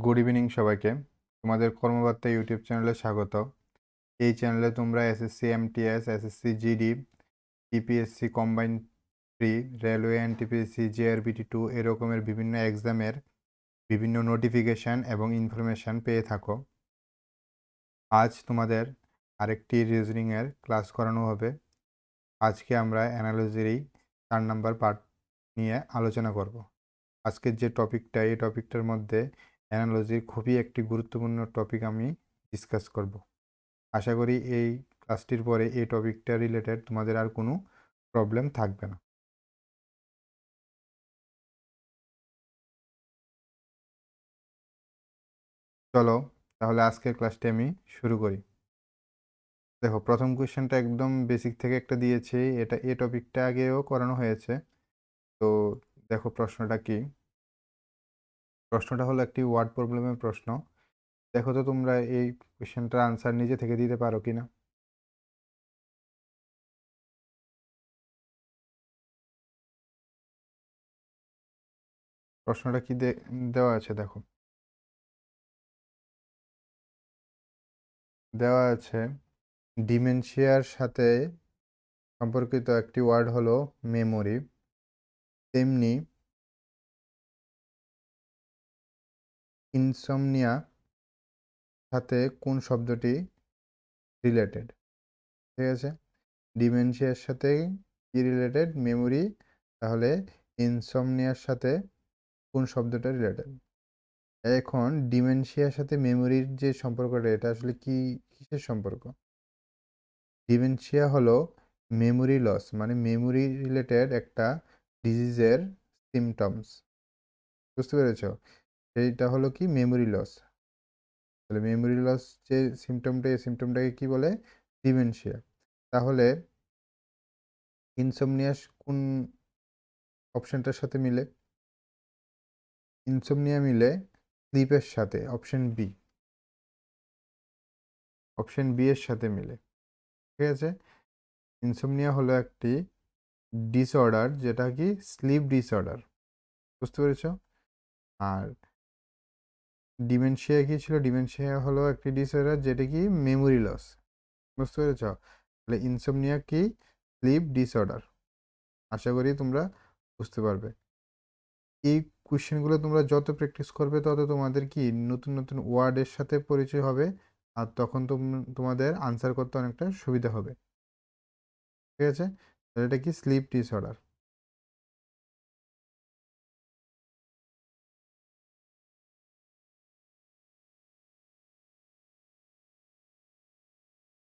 Good evening সবাইকে। তোমাদের কর্মবার্তা YouTube চ্যানেলে স্বাগত। এই চ্যানেলে তোমরা SSC MTS, SSC GD, TPSC combine pre, railway NTPC, JRBT 2 এরকমের বিভিন্ন এক্সামের বিভিন্ন নোটিফিকেশান এবং ইনফরমেশান পেয়ে থাকো। আজ তোমাদের আরেকটি রিজনিংয়ের ক্লাস করানো হবে। আজকে আমরা অ্যানালজির এই 4 নাম্বার পার্ট নিয়ে আলোচনা করব। আজকের যে টপিকটা, এই টপিকটার মধ্যে অ্যানালজির খুবই একটি গুরুত্বপূর্ণ টপিক আমি ডিসকাস করব। আশা করি এই ক্লাসটির পরে এই টপিকটা রিলেটেড তোমাদের আর কোনো প্রবলেম থাকবে না। চলো তাহলে আজকের ক্লাসটি আমি শুরু করি। দেখো, প্রথম কোয়েশ্চেনটা একদম বেসিক থেকে একটা দিয়েছে, এটা এই টপিকটা আগেও করানো হয়েছে। তো দেখো প্রশ্নটা কি। প্রশ্নটা হলো একটি ওয়ার্ড প্রবলেমের প্রশ্ন। দেখো তো তোমরা এই কোয়েশ্চেনটার আনসার নিজে থেকে দিতে পারো কিনা। প্রশ্নটা কি দেওয়া আছে দেখো। দেওয়া আছে ডিমেনশিয়ার সাথে সম্পর্কিত একটি ওয়ার্ড হলো মেমোরি। তেমনি ইনসমনিয়া সাথে কোন শব্দটি রিলেটেড। ঠিক আছে, ডিমেনশিয়ার সাথে কি রিলেটেড? মেমোরি। তাহলে ইনসমনিয়ার সাথে কোন শব্দটা রিলেটেড? এখন ডিমেনশিয়ার সাথে মেমোরির যে সম্পর্কটা, এটা আসলে কি কিসের সম্পর্ক? ডিমেনশিয়া হলো মেমোরি লস, মানে মেমোরি রিলেটেড একটা ডিজিজের সিমটমস। বুঝতে পেরেছ? সেইটা হলো কি মেমোরি লস। তাহলে মেমোরি লস যে সিমটমটা, এই সিমটমটাকে কি বলে? ডিমেনশিয়া। তাহলে ইনসোমনিয়াস কোন অপশনটার সাথে মিলে? ইনসোমনিয়া মিলে স্লিপের সাথে, অপশন বি। অপশন বি এর সাথে মিলে। ঠিক আছে, ইনসোমনিয়া হলো একটি ডিসঅর্ডার, যেটা কি স্লিপ ডিসঅর্ডার। বুঝতে পেরেছ? আর ডিমেনশিয়া কি ছিল? ডিমেনশিয়া হলো একটি ডিসঅর্ডার যেটা কি মেমোরি লস। বুঝতে পেরেছ? তাহলে ইনসোমনিয়া কি? Sleep disorder. আশা করি তোমরা বুঝতে পারবে। এই কোশ্চেনগুলো তোমরা যত প্র্যাকটিস করবে তত তোমাদের কি নতুন নতুন ওয়ার্ডের সাথে পরিচয় হবে, আর তখন তোমাদের আনসার করতে অনেকটা সুবিধা হবে। ঠিক আছে, তাহলে এটা কি স্লিপ ডিসঅর্ডার।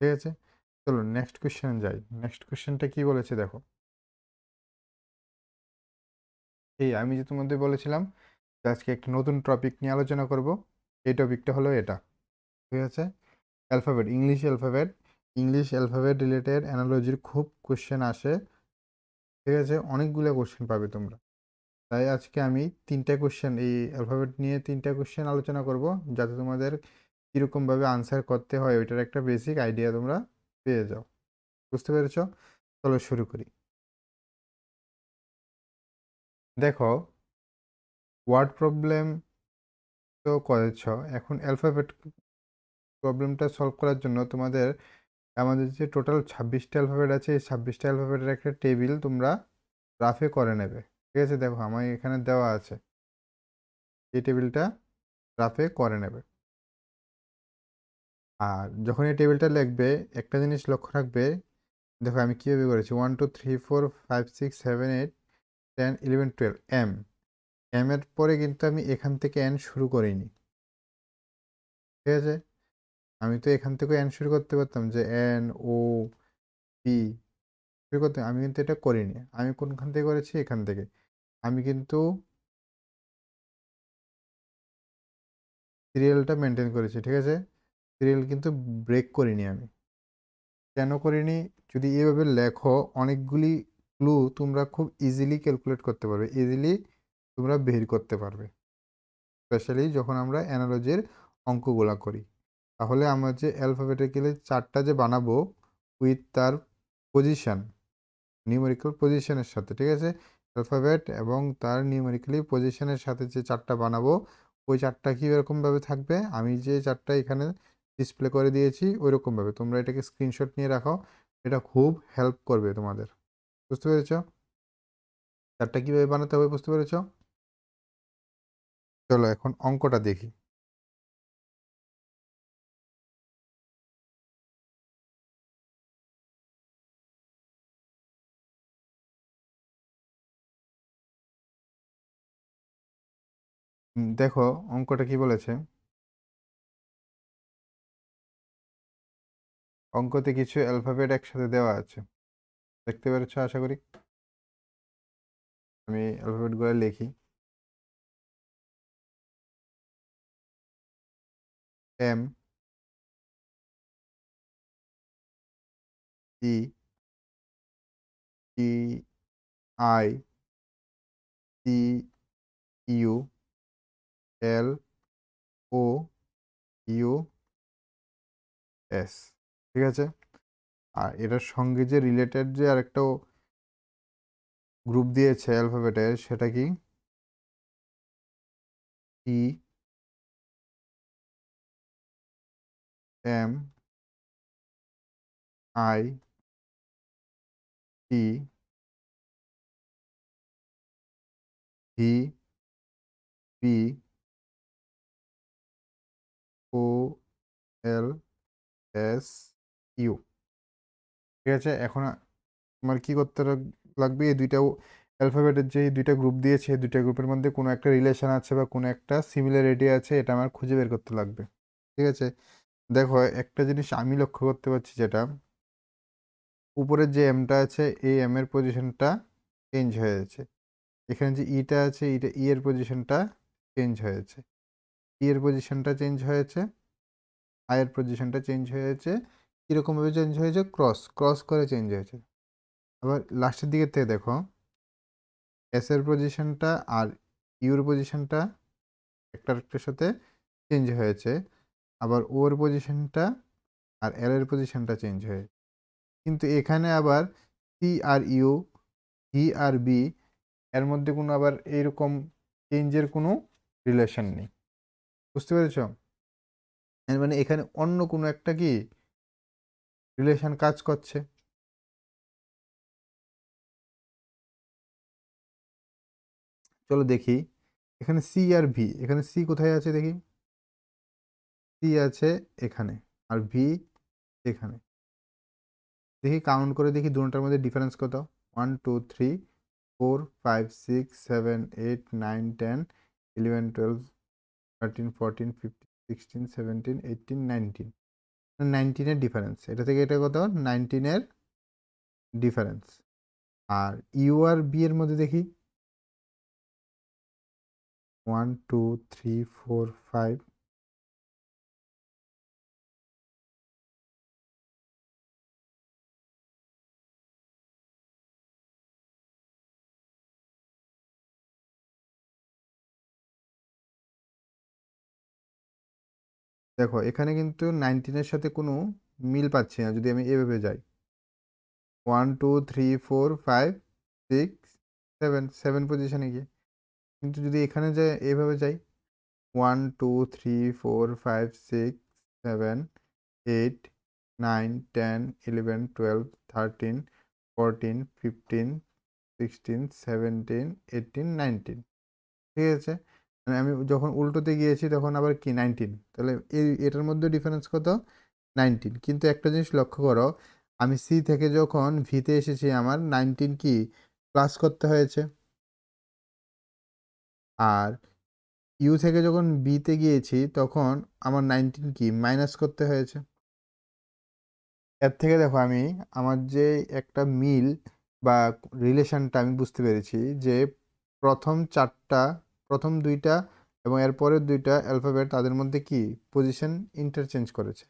ঠিক আছে, চলো নেক্সট কোশ্চেন যাই। নেক্সট কোশ্চেনটা কি বলেছে দেখো। এই আমি যে তোমাদের বলেছিলাম যে আজকে একটা নতুন টপিক নিয়ে আলোচনা করব, এই টপিকটা হলো এটা। ঠিক আছে, alphabet, English alphabet. English alphabet related অ্যানালজির খুব কোশ্চেন আসে। ঠিক আছে, অনেকগুলো কোশ্চেন পাবে তোমরা। তাই আজকে আমি 3টা কোশ্চেন, এই অ্যালফাবেট নিয়ে 3টা কোশ্চেন আলোচনা করব, যাতে তোমাদের কীরকমভাবে আনসার করতে হয় ওইটার একটা বেসিক আইডিয়া তোমরা পেয়ে যাও। বুঝতে পেরেছ? চলো শুরু করি। দেখো, ওয়ার্ড প্রবলেম তো করেছ, এখন অ্যালফাবেট প্রবলেমটা সলভ করার জন্য তোমাদের আমাদের যে টোটাল 26টা অ্যালফাবেট আছে, এই 26টা অ্যালফাবেটের একটা টেবিল তোমরা রাফে করে নেবে। ঠিক আছে, দেখো আমার এখানে দেওয়া আছে, এই টেবিলটা রাফে করে নেবে। আর যখন এই টেবিলটা লিখবে, একটা জিনিস লক্ষ্য রাখবে। দেখো আমি কীভাবে করেছি, 1 2 3 4 5 6 7 8 10 11 12 এম। এম এর পরে কিন্তু আমি এখান থেকে এন শুরু করিনি। ঠিক আছে, আমি তো এখান থেকে এন শুরু করতে পারতাম, যে এন ও পি শুরু করতে, আমি কিন্তু এটা করিনি। আমি কোনখান থেকে করেছি? এখান থেকে। আমি কিন্তু সিরিয়ালটা মেনটেন করেছি। ঠিক আছে, সিরিয়াল কিন্তু ব্রেক করিনি আমি। কেন করিনি? যদি এভাবে লেখো, অনেকগুলি ক্লু তোমরা খুব ইজিলি ক্যালকুলেট করতে পারবে, ইজিলি তোমরা বের করতে পারবে, স্পেশালি যখন আমরা অ্যানালজির অঙ্কগুলা করি। তাহলে আমরা যে অ্যালফাবেটিক্যালি চার্টটা যে বানাবো উইথ তার পজিশন, নিউমেরিক্যাল পজিশনের সাথে। ঠিক আছে, অ্যালফাবেট এবং তার নিউমেরিক্যালি পজিশনের সাথে যে চার্টটা বানাবো, ওই চার্টটা কি এরকমভাবে থাকবে, আমি যে চার্টটা এখানে ডিসপ্লে করে দিয়েছি ওইরকমভাবে তোমরা এটাকে স্ক্রিনশট নিয়ে রাখো। এটা খুব হেল্প করবে তোমাদের। বুঝতে পেরেছ? চার্টটা কীভাবে বানাতে হবে বুঝতে পেরেছ? চলো এখন অঙ্কটা দেখি। দেখো অঙ্কটা কি বলেছে। অঙ্কতে কিছু অ্যালফাবেট একসাথে দেওয়া আছে, দেখতে পেরেছ আশা করি। আমি অ্যালফাবেটগুলো লিখি। M, E, T, I, C, U, L, O, U, S. ঠিক আছে। আর এটার সঙ্গে যে রিলেটেড যে আরেকটা গ্রুপ দিয়েছে অ্যালফাবেটের, সেটা কি? E, M, I, T, V, P, O, L, S, U. ঠিক আছে। এখন আমার কি করতে লাগবে, এই দুইটা অ্যালফাবেটের যে দুইটা গ্রুপ দিয়েছে এই দুইটা গ্রুপের মধ্যে কোনো একটা রিলেশন আছে বা কোনো একটা সিমিলারিটি আছে, এটা আমার খুঁজে বের করতে লাগবে। ঠিক আছে। দেখো একটা জিনিস আমি লক্ষ্য করতে পারছি, যেটা উপরের যে এমটা আছে এই এম এর পজিশনটা চেঞ্জ হয়েছে। এখানে যে ইটা আছে ইটা ই এর পজিশনটা চেঞ্জ হয়েছে, ই এর পজিশনটা চেঞ্জ হয়েছে, আই এর পজিশনটা চেঞ্জ হয়েছে। কীরকমভাবে চেঞ্জ হয়েছে? ক্রস ক্রস করে চেঞ্জ হয়েছে। আবার লাস্টের দিকের থেকে দেখো এস এর পজিশনটা আর ইউর পজিশনটা একটা আরেকটার সাথে চেঞ্জ হয়েছে। আবার ওর পজিশনটা আর এল এর পজিশনটা চেঞ্জ হয়েছে। কিন্তু এখানে আবার C R U, E R B এর মধ্যে কোনো আবার এইরকম চেঞ্জের কোনো রিলেশন নেই। বুঝতে পেরেছ? এর মানে এখানে অন্য কোনো একটা কি রিলেশন কাজ করছে। চলো দেখি এখানে সি আর ভি, এখানে সি কোথায় আছে দেখি। সি আছে এখানে আর ভি এখানে। দেখি কাউন্ট করে দেখি দুটোটার মধ্যে ডিফারেন্স কত। 1 2 3 4 5 6 7 8 9 10 11 12 13 14 15 16 17 18 19। 19-এর ডিফারেন্স, এটা থেকে এটা কত? 19-এর ডিফারেন্স। আর ইউ আর বি এর মধ্যে দেখি 1 2 3 4 5। দেখো এখানে কিন্তু 19-এর সাথে কোনো মিল পাচ্ছি না। যদি আমি এভাবে যাই 1 2 3 4 5 6 7 7 পজিশনে গিয়ে, কিন্তু যদি এখানে যাই এভাবে যাই 1 2 3 4 5 6 7 8 9 10 11 12 13 14 15 16 17 18 19। ঠিক আছে। মানে আমি যখন উল্টোতে গিয়েছি তখন আবার কি 19, তাহলে এটার মধ্যে ডিফারেন্স কত? 19। কিন্তু একটা জিনিস লক্ষ্য করো, আমি সি থেকে যখন ভিতে এসেছি আমার 19 কি প্লাস করতে হয়েছে, আর ইউ থেকে যখন বিতে গিয়েছি তখন আমার 19 কি মাইনাস করতে হয়েছে। এর থেকে দেখো আমি আমার যে একটা মিল বা রিলেশনটা আমি বুঝতে পেরেছি, যে প্রথম চারটা, প্রথম দুইটা এবং এর পরের দুইটা অ্যালফাবেট তাদের মধ্যে কি পজিশন ইন্টারচেঞ্জ করেছে।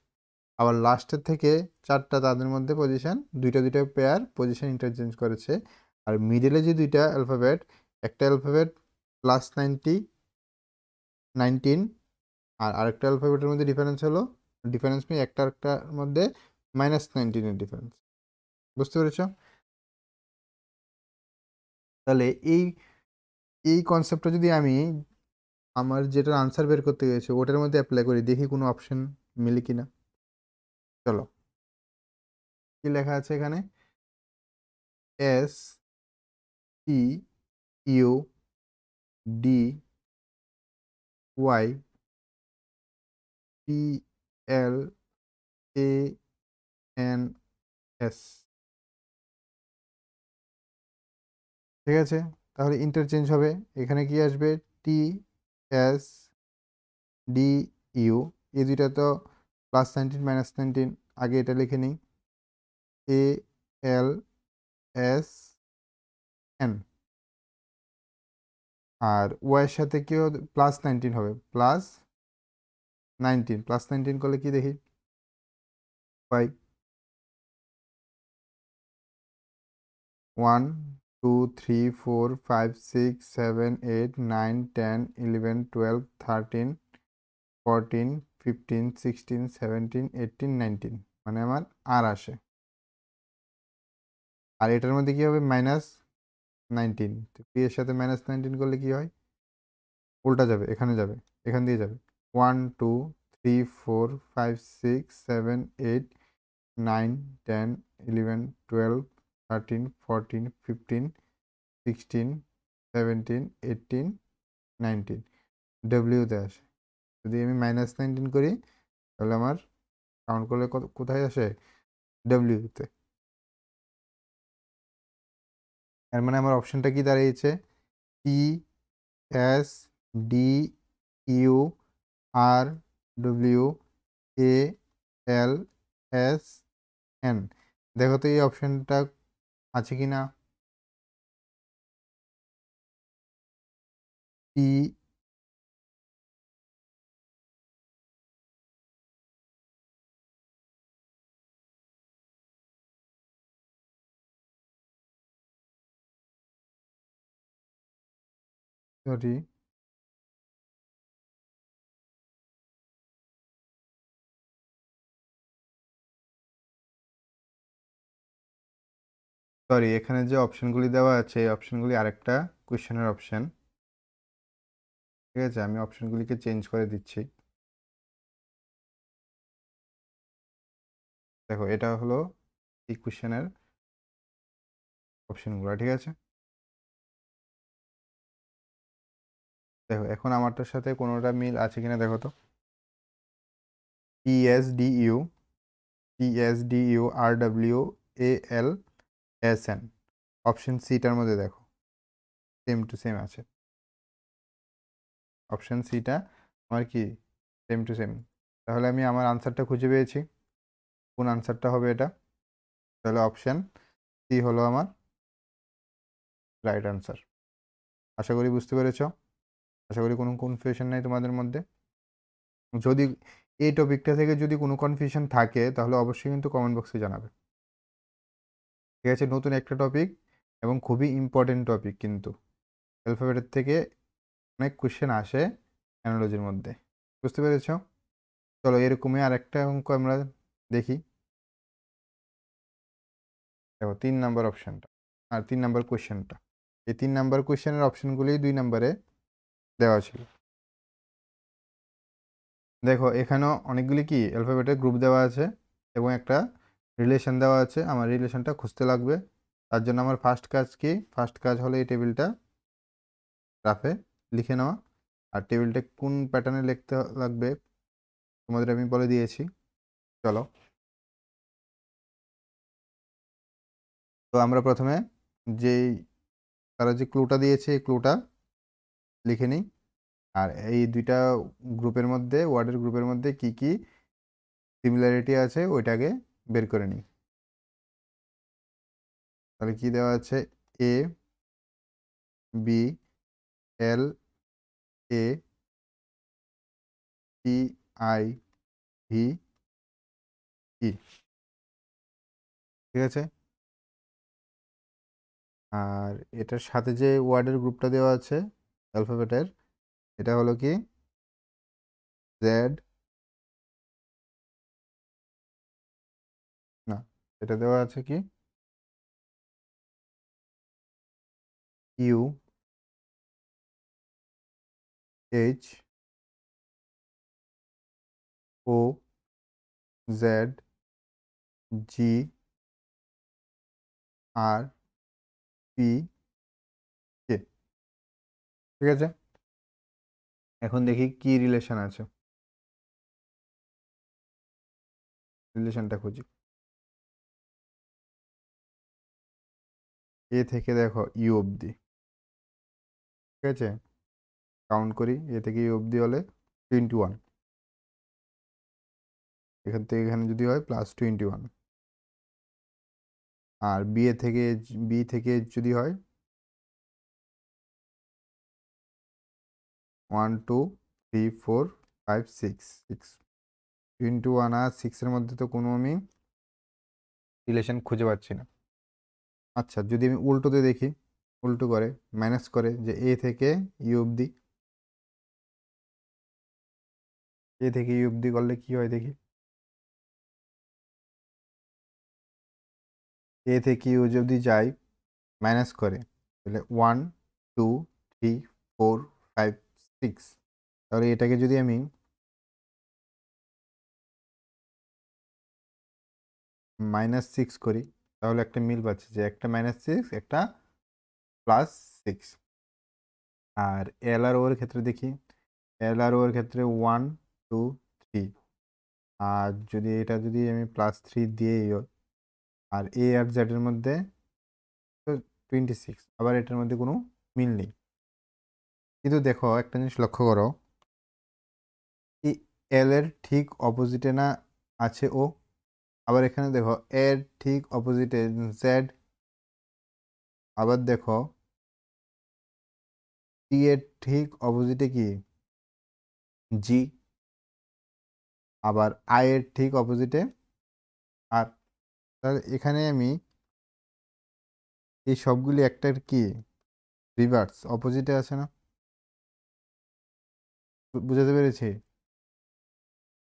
আবার লাস্টের থেকে চারটা তাদের মধ্যে পজিশন দুইটা দুইটা পেয়ার পজিশন ইন্টারচেঞ্জ করেছে। আর মিডলে যে দুইটা অ্যালফাবেট, একটা অ্যালফাবেট প্লাস 19 আর আরেকটা অ্যালফাবেটের মধ্যে ডিফারেন্স হলো, ডিফারেন্স মিন একটা আরেকটার মধ্যে -19-এর ডিফারেন্স। বুঝতে পেরেছ? তাহলে এই এই কনসেপ্টটা যদি আমি আমার যেটার আনসার বের করতে গেছি ওটার মধ্যে অ্যাপ্লাই করি, দেখি কোনো অপশন মিলে কিনা। চলো, কি লেখা আছে এখানে? S T U D Y P L A N S. ঠিক আছে, তাহলে ইন্টারচেঞ্জ হবে। এখানে কি আসবে? টি এস ডি ইউ, এই দুইটা তো +19 -19, আগে এটা লিখে নিই। এ এল এস এন, আর ওয়াইয়ের সাথে কি +19 হবে, +19, +19 করলে কি দেখি? ওয়াই 1 2 3 4 5 6 7 8 9 10 11 12 13 14 15 16 17 18 19, মানে আমার আর আসে। আর এটার মধ্যে কি হবে? -19, পি এর সাথে -19 করলে কি হয়? উল্টা যাবে, এখানে যাবে, এখান দিয়ে যাবে। 1 2 3 4 5 6 7 8 9 10 11 12 13 14 15 16 17 18 19, ডব্লিউতে আসে। যদি আমি -19 করি তাহলে আমার কাউন্ট করলে কোথায় আসে? ডব্লিউতে। এর মানে আমার অপশনটা কি দাঁড়িয়েছে? P S D U R W A L S N. দেখো তো এই অপশনটা আছে কি না? পি, সরি সরি, এখানে যে অপশনগুলি দেওয়া আছে এই অপশনগুলি আরেকটা কোয়েশ্চেনের অপশন। ঠিক আছে, আমি অপশনগুলিকে চেঞ্জ করে দিচ্ছি। দেখো, এটা হলো এই কোয়েশ্চেনের অপশনগুলো। ঠিক আছে, দেখো এখন আমারটার সাথে কোনোটা মিল আছে কিনা দেখো তো। PSDU PSDU R W A L S N, option সিটার মধ্যে দেখো সেম টু সেম আছে। অপশন সিটা আমার কি সেম টু সেম। তাহলে আমি আমার আনসারটা খুঁজে পেয়েছি। কোন আনসারটা হবে এটা? তাহলে অপশন সি হলো আমার রাইট আনসার। আশা করি বুঝতে পেরেছ। আশা করি কোনো কনফিউশন নেই তোমাদের মধ্যে। যদি এই টপিকটা থেকে যদি কোনো কনফিউশন থাকে তাহলে অবশ্যই কিন্তু কমেন্ট বক্সে জানাবে। ঠিক আছে, নতুন একটা টপিক এবং খুবই ইম্পর্টেন্ট টপিক কিন্তু। অ্যালফাবেটের থেকে অনেক কোয়েশ্চেন আসে অ্যানালজির মধ্যে। বুঝতে পেরেছ? চলো এরকমই আরেকটা অঙ্ক আমরা দেখি। দেখো 3 নাম্বার অপশনটা আর 3 নাম্বার কোয়েশ্চেনটা, এই 3 নাম্বার কোয়েশ্চেনের অপশনগুলি 2 নাম্বারে দেওয়া ছিল। দেখো এখানেও অনেকগুলি কি অ্যালফাবেটের গ্রুপ দেওয়া আছে এবং একটা রিলেশন দেওয়া আছে। আমার রিলেশনটা খুঁজতে লাগবে। তার জন্য আমার ফার্স্ট কাজ কি? ফার্স্ট কাজ হলো এই টেবিলটা রাফে লিখে নেওয়া। আর টেবিলটা কোন প্যাটার্নে লিখতে লাগবে তোমাদের আমি বলে দিয়েছি। চলো, তো আমরা প্রথমে যেই তারা যে ক্লুটা দিয়েছে এই ক্লুটা লিখে নিই। আর এই দুইটা গ্রুপের মধ্যে, ওয়ার্ডের গ্রুপের মধ্যে কি কি সিমিলারিটি আছে ওইটাকে বের করে নিই। তাহলে কি দেওয়া আছে? A B L A T I V E. ঠিক আছে, আর এটার সাথে যে ওয়ার্ডের গ্রুপটা দেওয়া আছে অ্যালফাবেটের, এটা হলো কি? জেড, না, এটা দেওয়া আছে কি? U, H O Z G R P K. ঠিক আছে, এখন দেখি কি রিলেশন আছে, রিলেশনটা খুঁজি। এ থেকে দেখো ইউ অবধি, ঠিক আছে, কাউন্ট করি, এ থেকে ইউ অবধি হলে 21, এখান থেকে এখানে যদি হয় +21, আর বি থেকে যদি হয় 1 2 3 4 5 6 6, 21 আর 6-এর মধ্যে তো কোনো আমি রিলেশন খুঁজে পাচ্ছি না। আচ্ছা, যদি আমি উল্টোতে দেখি, উল্টো করে ম্যানেজ করে যে এ থেকে ইউ অবধি, এ থেকে ইউ অবধি করলে কি হয় দেখি। এ থেকে ইউ যদি যাই মাইনাস করে, তাহলে 1 2 3 4 5 6, তাহলে এটাকে যদি আমি -6 করি, তাহলে একটা মিল পাচ্ছি যে একটা -6 একটা +6। আর এল আর ও এর ক্ষেত্রে দেখি, এল আর ও এর ক্ষেত্রে 1 2 3, আর যদি এটা যদি আমি +3 দিয়েই, আর এ আর জেড এর মধ্যে তো 26, আবার এটার মধ্যে কোনো মিল নেই। কিন্তু দেখো একটা জিনিস লক্ষ্য করো, এই এল এর ঠিক অপোজিটে না আছে ও, আবার এখানে দেখো এর ঠিক অপোজিটে জেড, আবার দেখো টি এর ঠিক অপোজিটে কি জি, আবার আই এর ঠিক অপোজিটে আর। তাহলে এখানে আমি এই সবগুলি একটার কি রিভার্স অপোজিটে আছে না, বুঝাতে পেরেছি।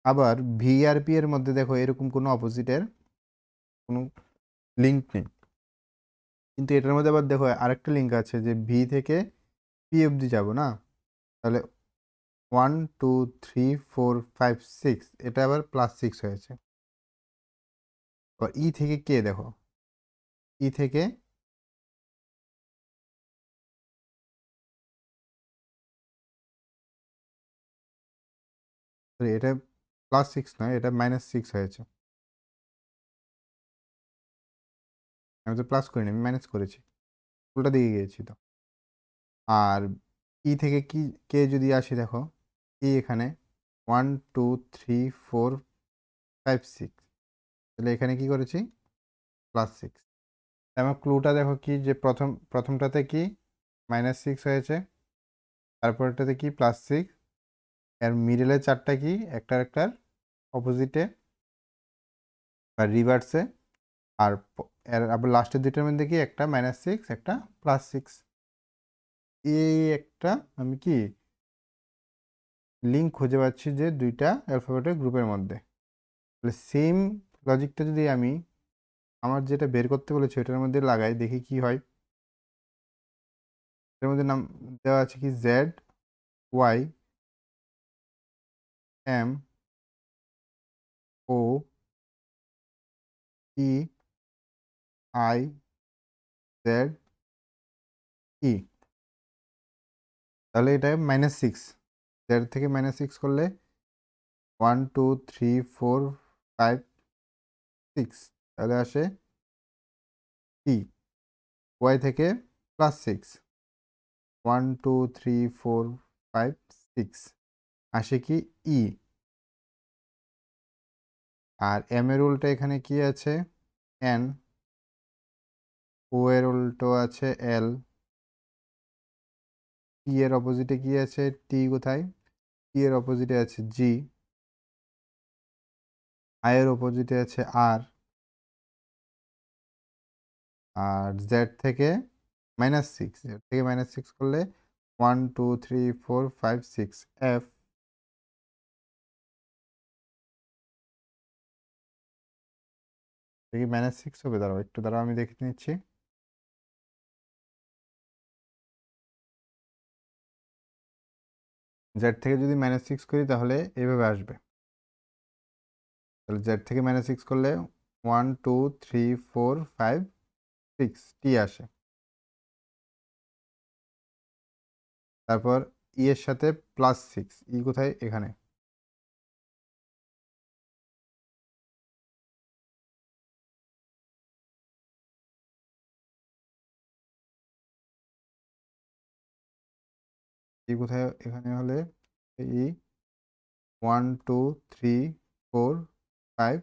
আবার ভি আর পি এর মধ্যে দেখো এরকম কোনো অপোজিটের কোনো লিঙ্ক নেই, কিন্তু এটার মধ্যে আবার দেখো আরেকটা লিঙ্ক আছে যে ভি থেকে পি অবধি যাব না, তাহলে 1 2 3 4 5 6, এটা আবার +6 হয়েছে। আবার ই থেকে কে দেখো, ই থেকে এটা +6 নয়, এটা -6 হয়েছে। আমি তো প্লাস করিনি, আমি মাইনাস করেছি, উল্টা দিকে গিয়েছি তো। আর ই থেকে কি কে যদি আসি দেখো, ই এখানে 1 2 3 4 5 6, তাহলে এখানে কি করেছি +6। আমার ক্লুটা দেখো কি যে প্রথমটাতে কি -6 হয়েছে, তারপরটাতে কি +6, এর মিডলের চারটা কি একটার অপোজিটে বা রিভার্সে, আর এর আবার লাস্টের দুইটার মধ্যে কি একটা -6 একটা +6। এই একটা আমি কি লিঙ্ক খুঁজে পাচ্ছি যে দুইটা অ্যালফাবেটের গ্রুপের মধ্যে। তাহলে সেম লজিকটা যদি আমি আমার যেটা বের করতে বলেছি ওটার মধ্যে লাগাই, দেখি কি হয়। এর মধ্যে নাম দেওয়া আছে কি Z Y M O E I Z E, তাহলে এটা -6, জেড থেকে -6 করলে 1 2 3 4 5 6, তাহলে আসে ই। ওয়াই থেকে +6, 1 2 3 4 5 6, আসে কি ই। আর এম এর উল্টো এখানে কি আছে এন, ও এর উল্টো আছে এল, টি এর অপোজিটে কি আছে টি, কোথায় টি এর অপোজিটে আছে জি, আই এর অপোজিটে আছে আর, আর জেড থেকে -6, জেড থেকে -6 করলে 1 2 3 4 5 6 এফ। দেখি -6 হবে, দাঁড়াও একটু দাঁড়াও আমি দেখে নিচ্ছি। জেড থেকে যদি -6 করি তাহলে এভাবে আসবে। তাহলে জেড থেকে -6 করলে 1 2 3 4 5 6 টি আসে। তারপর ই এর সাথে +6, ই কোথায়? এখানে। ই কোথায়? এখানে হলে ই 1 2 3 4 5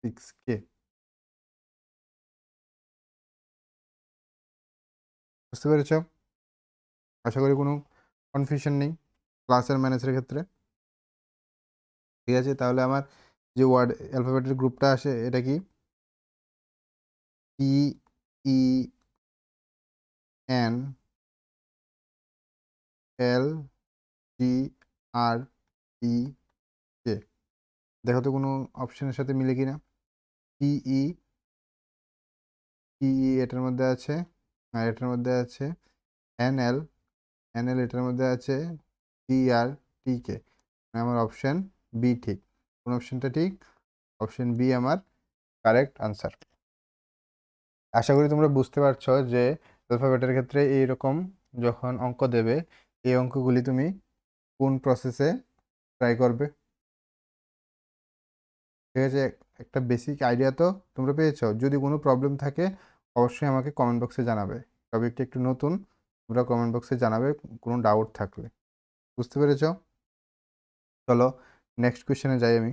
6 কে। বুঝতে পেরেছ? আশা করি কোনো কনফিউশন নেই প্লাস আর মাইনাসের ক্ষেত্রে। ঠিক আছে? তাহলে আমার যে ওয়ার্ড অ্যালফাবেটের গ্রুপটা আসে এটা কি? টি, ই, এন, এল, টি, আর, ই, কে। দেখো তো কোনো অপশনের সাথে মিলে কিনা? টি, ই, টি, ই এটার মধ্যে আছে, আর এটার মধ্যে আছে এন, এল, এন, এল এটার মধ্যে আছে, টি, আর, টি, কে। আমার অপশন বি ঠিক। কোন অপশনটা ঠিক? অপশন বি আমার কারেক্ট আনসার। আশা করি তোমরা বুঝতে পারছো যে অ্যালফাবেটের ক্ষেত্রে এইরকম যখন অঙ্ক দেবে এই অঙ্কগুলি তুমি কোন প্রসেসে ট্রাই করবে। ঠিক আছে? একটা বেসিক আইডিয়া তো তোমরা পেয়েছো। যদি কোনো প্রবলেম থাকে অবশ্যই আমাকে কমেন্ট বক্সে জানাবে। টপিকটা একটু নতুন, তোমরা কমেন্ট বক্সে জানাবে কোনো ডাউট থাকলে। বুঝতে পেরেছো? চলো নেক্সট কোয়েশ্চেনে যাই আমি।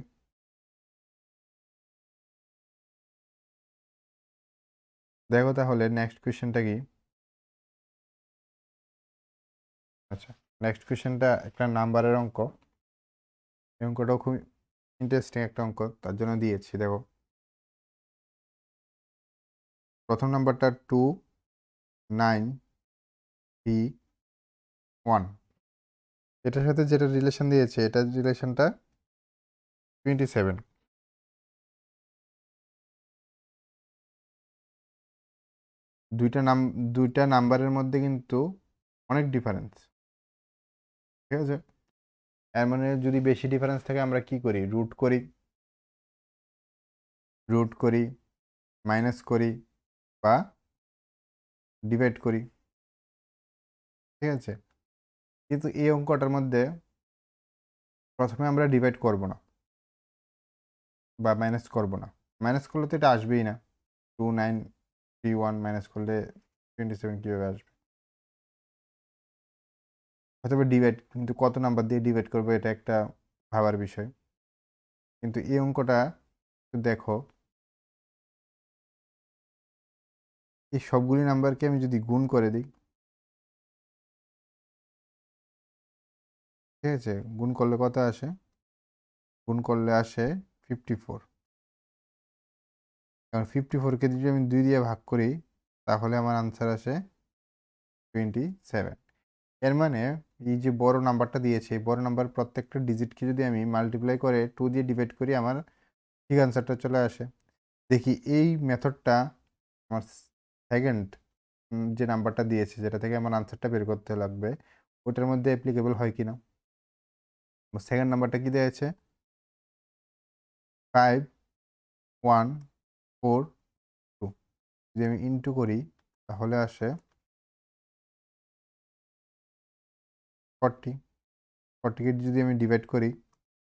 দেখো তাহলে নেক্সট কোয়েশ্চেনটা কি? আচ্ছা, নেক্সট কোয়েশ্চেনটা একটা নাম্বারের অঙ্ক। এই অঙ্কটাও খুব ইন্টারেস্টিং একটা অঙ্ক, তার জন্য দিয়েছি। দেখো প্রথম নাম্বারটা 2 9 3 1, এটার সাথে যেটা রিলেশন দিয়েছে এটার রিলেশনটা 27। দুইটা নাম্বারের মধ্যে কিন্তু অনেক ডিফারেন্স। ঠিক আছে? এর মানে যদি বেশি ডিফারেন্স থাকে আমরা কি করি? রুট করি, মাইনাস করি বা ডিভাইড করি। ঠিক আছে? কিন্তু এই অঙ্কটার মধ্যে প্রথমে আমরা ডিভাইড করব না বা মাইনাস করব না। মাইনাস করলে তো এটা আসবেই না। 2 9 3 1 মাইনাস করলে 27 কীভাবে আসবে? অথবা ডিভাইড, কিন্তু কত নাম্বার দিয়ে ডিভাইড করবো এটা একটা ভাবার বিষয়। কিন্তু এই অঙ্কটা দেখো, এই সবগুলি নাম্বারকে আমি যদি গুণ করে দিই, ঠিক আছে? গুণ করলে কত আসে? গুণ করলে আসে 54। কারণ 54কে যদি আমি 2 দিয়ে ভাগ করি তাহলে আমার আনসার আসে 27। এর মানে এই যে বড় নাম্বারটা দিয়েছে এই বড় নাম্বার প্রত্যেকটা ডিজিটকে যদি আমি মাল্টিপ্লাই করে 2 দিয়ে ডিভাইড করি আমার ঠিক আনসারটা চলে আসে। দেখি এই মেথডটা আমার সেকেন্ড যে নাম্বারটা দিয়েছে যেটা থেকে আমার আনসারটা বের করতে লাগবে ওটার মধ্যে অ্যাপ্লিকেবল হয় কিনা। সেকেন্ড নাম্বারটা কি দিয়েছে? 5 1 4 2, যদি আমি ইনটু করি তাহলে আসে 40। 40কে যদি আমি ডিভাইড করি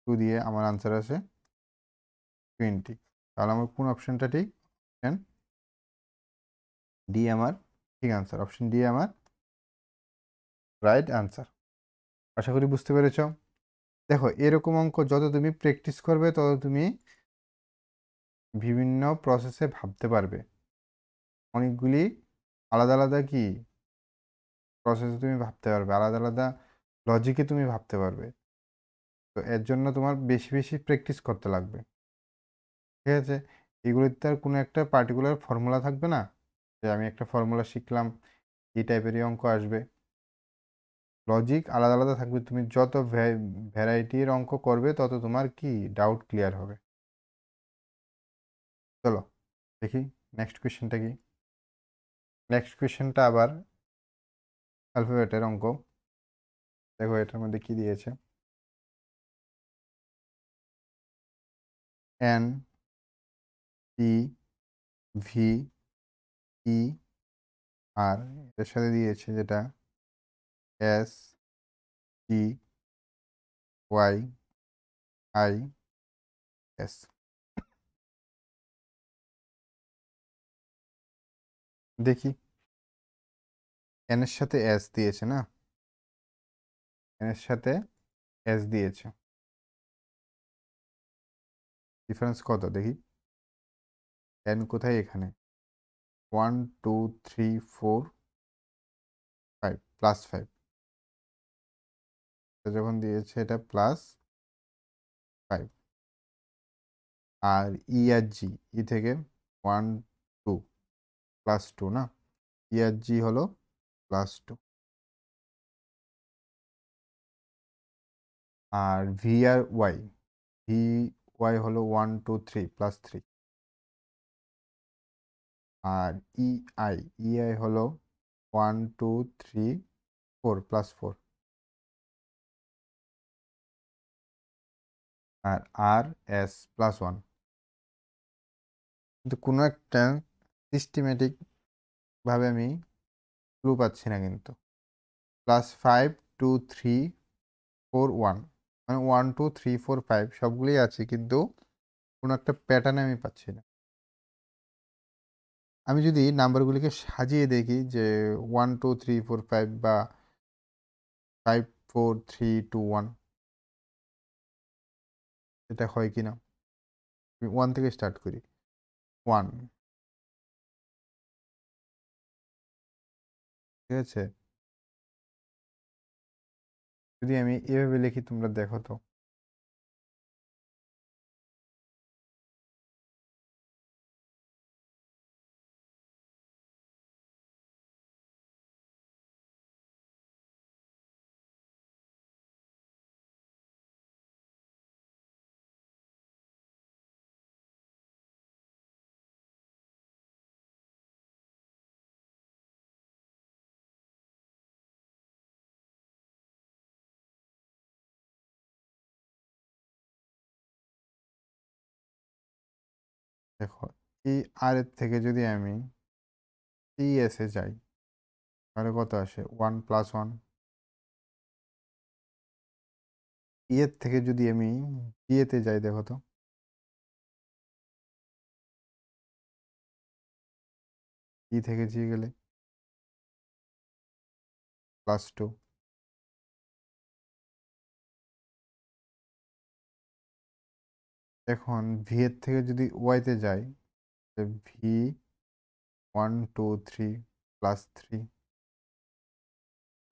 2 দিয়ে আমার আনসার আসে 20। তাহলে আমার কোন অপশনটা ঠিক? অপশন ডি আমার ঠিক আনসার। অপশন ডি আমার রাইট আনসার। আশা করি বুঝতে পেরেছ। দেখো এরকম অঙ্ক যত তুমি প্র্যাকটিস করবে তত তুমি বিভিন্ন প্রসেসে ভাবতে পারবে। অনেকগুলি আলাদা আলাদা কি প্রসেসে তুমি ভাবতে পারবে, আলাদা আলাদা লজিকে তুমি ভাবতে পারবে। তো এর জন্য তোমার বেশি বেশি প্র্যাকটিস করতে লাগবে। ঠিক আছে? এগুলিতে আর কোনো একটা পার্টিকুলার ফর্মুলা থাকবে না যে আমি একটা ফর্মুলা শিখলাম এই টাইপেরই অঙ্ক আসবে। লজিক আলাদা আলাদা থাকবে। তুমি যত ভ্যারাইটির অঙ্ক করবে তত তোমার কি ডাউট ক্লিয়ার হবে। চলো দেখি নেক্সট কোয়েশ্চেনটা কি। নেক্সট কোয়েশ্চেনটা আবার অ্যালফাবেটের অঙ্ক। দেখো এটার মধ্যে কি দিয়েছে, এন টি ভি ই আর এর সাথে দিয়েছে যেটা S T Y I S. দেখি এন এর সাথে এস দিয়েছে না, এন এর সাথে এস দিয়েছে, ডিফারেন্স কত দেখি। এন কোথায়, এখানে 1 2 3 4 5 +5, যখন দিয়েছে এটা +5। আর ই আর জি, ই থেকে 1 2 +2 না, ই আর জি হলো +2। আর ভি আর ওয়াই, ভি ওয়াই হলো 1 2 3 +3। আর ই আই, ই আই হলো 1 2 3 4 +4। আর আর এস +1। কিন্তু কোনো একটা সিস্টেমেটিক ভাবে আমি ক্লু পাচ্ছি না কিন্তু। +5 2 3 4 1, মানে 1 2 3 4 5 সবগুলোই আছে, কিন্তু কোনো একটা প্যাটার্নে আমি পাচ্ছি না। আমি যদি নাম্বারগুলিকে সাজিয়ে দেখি যে 1 2 3 4 5 বা 5 4 3 2 1, এটা হয় কিনা। আমি 1 থেকে স্টার্ট করি। 1, ঠিক আছে। যদি আমি এভাবে লিখি তোমরা দেখো তো। দেখো এই আর এর থেকে যদি আমি টি এস এ যাই তাহলে কত আসে, 1 +1। ই এর থেকে যদি আমি জি এতে যাই দেখো তো, ই থেকে জি গেলে +2। এখন ভি এর থেকে যদি ওয়াইতে যাই, ভি 1 2 3 +3।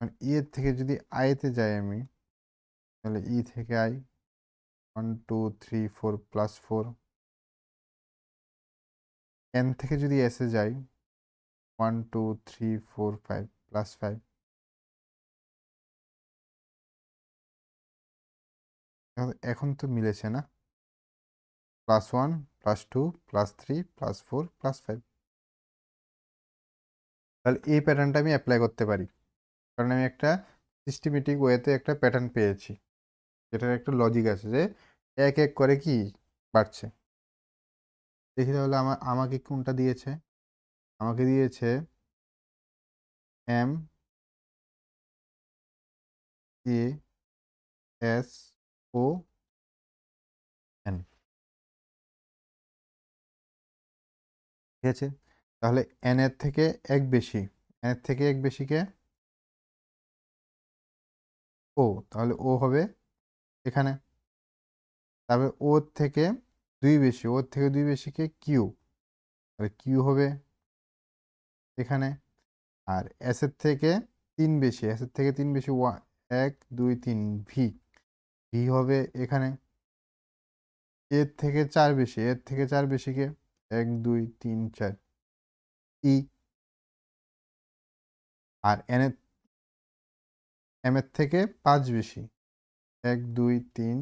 মানে ই এর থেকে যদি আইতে যাই আমি, তাহলে ই থেকে আই 1 2 3 4 +4। এন থেকে যদি এসে যাই 1 2 3 4 5 +5। এখন তো মিলেছে না, +1 +2 +3 +4 +5। তাহলে এই প্যাটার্নটা আমি অ্যাপ্লাই করতে পারি, কারণ আমি একটা সিস্টেমেটিক ওয়েতে একটা প্যাটার্ন পেয়েছি, এটার একটা লজিক আছে যে এক এক করে কি বাড়ছে। দেখি তাহলে আমাকে কোনটা দিয়েছে, আমাকে দিয়েছে M A S O N, ঠিক আছে। তাহলে এন এর থেকে এক বেশি, এন এর থেকে এক বেশিকে ও, তাহলে ও হবে এখানে। তারপরে ওর থেকে দুই বেশি, ওর থেকে দুই বেশিকে কিউ, তাহলে কিউ হবে এখানে। আর এস এর থেকে তিন বেশি, এস এর থেকে তিন বেশি 1 2 3 ভি, ভি হবে এখানে। এর থেকে চার বেশি, এর থেকে চার বেশিকে 1 2 3 4 ই। আর এন এর এম এর থেকে পাঁচ বেশি, 1 2 3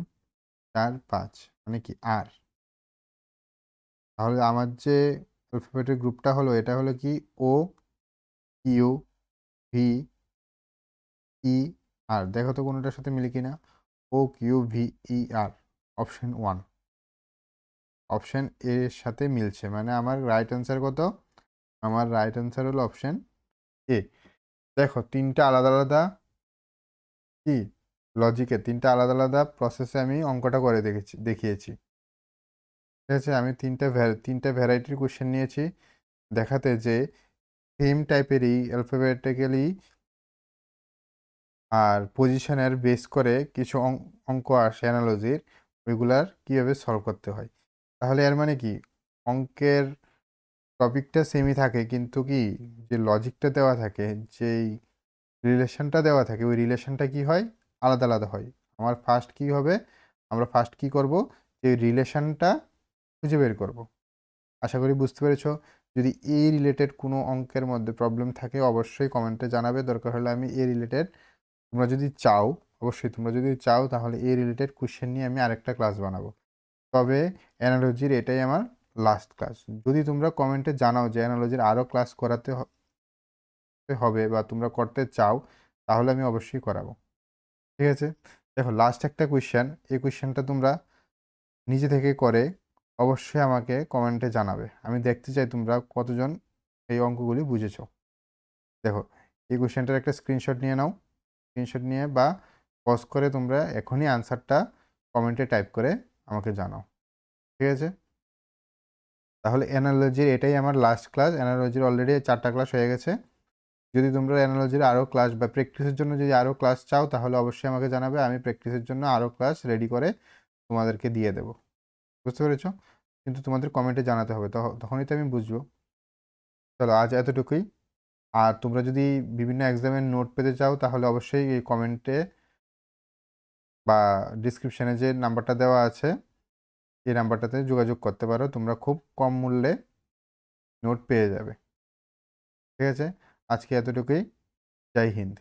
4 5, মানে কি আর। তাহলে আমার যে অ্যালফাবেটের গ্রুপটা হলো এটা হলো কি ও কিউ ভি ই আর দেখো তো কোনোটার সাথে মিলে কিনা। ও কিউ ভি ই আর, অপশন 1, অপশন এর সাথে মিলছে, মানে আমার রাইট অ্যান্সার কত? আমার রাইট অ্যান্সার হলো অপশন এ। দেখো তিনটা আলাদা আলাদা কি লজিকে, তিনটা আলাদা আলাদা প্রসেসে আমি অঙ্কটা করে দেখিয়েছি। ঠিক আছে, আমি তিনটা ভ্যারাইটির কোশ্চেন নিয়েছি দেখাতে যে সেম টাইপেরই অ্যালফাবেটিক্যালি আর পজিশনের বেস করে কিছু অঙ্ক আসে অ্যানালজির, ওইগুলার কীভাবে সলভ করতে হয়। তাহলে এর মানে কি, অঙ্কের টপিকটা সেমই থাকে কিন্তু কি যে লজিকটা দেওয়া থাকে, যেই রিলেশনটা দেওয়া থাকে, ওই রিলেশনটা কি হয়, আলাদা আলাদা হয়। আমরা ফার্স্ট কি করব, যে রিলেশনটা খুঁজে বের করব। আশা করি বুঝতে পেরেছো। যদি এই রিলেটেড কোনো অঙ্কের মধ্যে প্রবলেম থাকে অবশ্যই কমেন্টে জানাবে, দরকার হলে আমি এই রিলেটেড, তোমরা যদি চাও তাহলে এই রিলেটেড কোশ্চেন নিয়ে আমি আরেকটা ক্লাস বানাবো। তবে অ্যানালজির এটাই আমার লাস্ট ক্লাস। যদি তোমরা কমেন্টে জানাও যে অ্যানালজির আরও ক্লাস করাতে হবে বা তোমরা করতে চাও, তাহলে আমি অবশ্যই করাবো। ঠিক আছে, দেখো লাস্ট একটা কোয়েশ্চেন, এই কোয়েশ্চেনটা তোমরা নিজে থেকে করে অবশ্যই আমাকে কমেন্টে জানাবে। আমি দেখতে চাই তোমরা কতজন এই অঙ্কগুলি বুঝেছো। দেখো এই কোয়েশ্চেনটার একটা স্ক্রিনশট নিয়ে নাও, স্ক্রিনশট নিয়ে বা পজ করে তোমরা এখনই আনসারটা কমেন্টে টাইপ করে আমাকে জানাও। ঠিক আছে, তাহলে অ্যানালজির এটাই আমার লাস্ট ক্লাস। অ্যানালজির অলরেডি 4টা ক্লাস হয়ে গেছে। যদি তোমরা অ্যানালজির আরও ক্লাস বা প্র্যাকটিসের জন্য যদি আরও ক্লাস চাও তাহলে অবশ্যই আমাকে জানাবে, আমি প্র্যাকটিসের জন্য আরও ক্লাস রেডি করে তোমাদেরকে দিয়ে দেবো। বুঝতে পেরেছো? কিন্তু তোমাদের কমেন্টে জানাতে হবে, তখনই তো আমি বুঝবো। চলো আজ এতটুকুই। আর তোমরা যদি বিভিন্ন এক্সামের নোট পেতে চাও তাহলে অবশ্যই এই কমেন্টে বা ডিসক্রিপশানে যে নাম্বারটা দেওয়া আছে এই নাম্বারটাতে যোগাযোগ করতে পারো, তোমরা খুব কম মূল্যে নোট পেয়ে যাবে। ঠিক আছে, আজকে এতটুকুই। জয় হিন্দ।